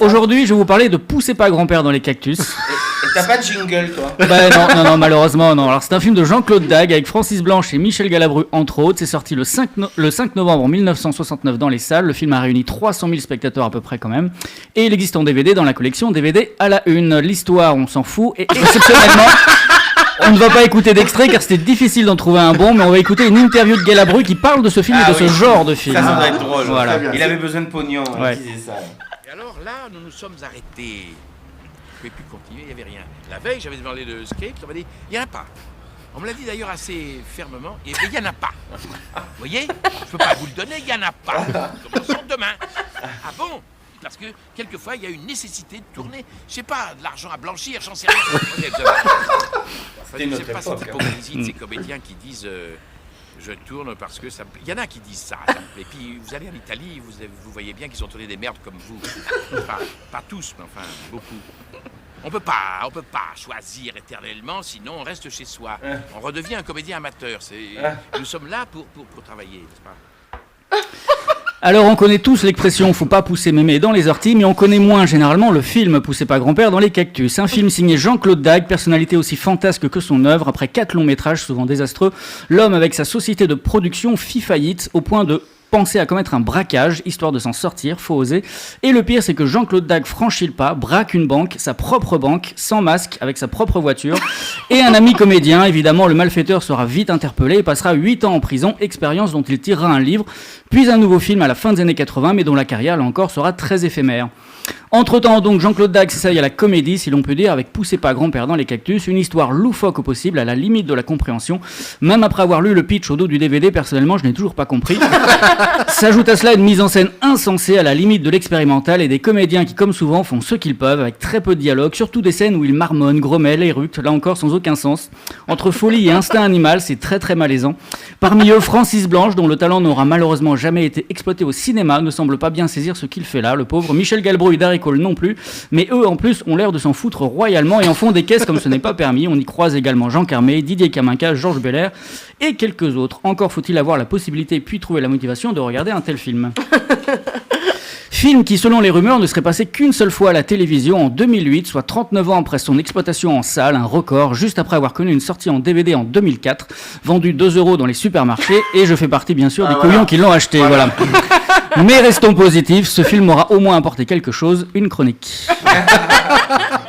Aujourd'hui, je vais vous parler de Poussez pas grand-père dans les cactus. Et t'as pas de jingle, toi? Non, malheureusement, non. Alors, c'est un film de Jean-Claude Dague avec Francis Blanche et Michel Galabru, entre autres. C'est sorti le 5 novembre 1969 dans les salles. Le film a réuni 300 000 spectateurs à peu près quand même. Et il existe en DVD dans la collection DVD à la une. L'histoire, on s'en fout. Et exceptionnellement... On ne va pas écouter d'extrait car c'était difficile d'en trouver un bon, mais on va écouter une interview de Galabru qui parle de ce film et de ce genre de film. Ça doit être drôle. Voilà. Il avait besoin de pognon, Ouais. qui disait ça. Et alors là, nous nous sommes arrêtés. Je ne pouvais plus continuer, il n'y avait rien. La veille, j'avais demandé le script, on m'a dit, il n'y en a pas. On me l'a dit d'ailleurs assez fermement, et il n'y en a pas. Vous voyez, je ne peux pas vous le donner, il n'y en a pas. Commençons demain. Ah bon? Parce que quelquefois, il y a une nécessité de tourner, je sais pas, de l'argent à blanchir, j'en sais rien. Je ne sais pas cette hypocrisie de ces comédiens qui disent je tourne parce que ça me plaît. Il y en a qui disent ça. Et puis vous allez en Italie, vous voyez bien qu'ils ont tourné des merdes comme vous. Enfin, pas tous, mais enfin beaucoup. On peut pas choisir éternellement, sinon on reste chez soi. On redevient un comédien amateur. Nous sommes là pour travailler, n'est-ce pas? Alors on connaît tous l'expression « faut pas pousser mémé dans les orties », mais on connaît moins généralement le film « Poussez pas grand-père dans les cactus ». Un film signé Jean-Claude Dague, personnalité aussi fantasque que son œuvre. Après 4 longs métrages souvent désastreux, l'homme avec sa société de production fit faillite au point de penser à commettre un braquage, histoire de s'en sortir, faut oser. Et le pire, c'est que Jean-Claude Dague franchit le pas, braque une banque, sa propre banque, sans masque, avec sa propre voiture. Et un ami comédien, évidemment, le malfaiteur sera vite interpellé et passera 8 ans en prison, expérience dont il tirera un livre, puis un nouveau film à la fin des années 80, mais dont la carrière, là encore, sera très éphémère. Entre-temps, donc, Jean-Claude Dague s'essaye à la comédie, si l'on peut dire, avec Poussez pas grand-père dans les cactus, une histoire loufoque au possible, à la limite de la compréhension. Même après avoir lu le pitch au dos du DVD, personnellement, je n'ai toujours pas compris. S'ajoute à cela une mise en scène insensée, à la limite de l'expérimental, et des comédiens qui, comme souvent, font ce qu'ils peuvent, avec très peu de dialogue, surtout des scènes où ils marmonnent, grommellent, éructent, là encore sans aucun sens. Entre folie et instinct animal, c'est très très malaisant. Parmi eux, Francis Blanche, dont le talent n'aura malheureusement jamais été exploité au cinéma, ne semble pas bien saisir ce qu'il fait là, le pauvre. Michel Galbraith et Darry Cole non plus, mais eux en plus ont l'air de s'en foutre royalement et en font des caisses comme ce n'est pas permis. On y croise également Jean Carmé, Didier Caminca, Georges Belair et quelques autres. Encore faut-il avoir la possibilité puis trouver la motivation de regarder un tel film. Film qui, selon les rumeurs, ne serait passé qu'une seule fois à la télévision en 2008, soit 39 ans après son exploitation en salle, un record, juste après avoir connu une sortie en DVD en 2004, vendu 2 € dans les supermarchés, et je fais partie bien sûr des couillons qui l'ont acheté, voilà. Mais restons positifs, ce film aura au moins apporté quelque chose, une chronique.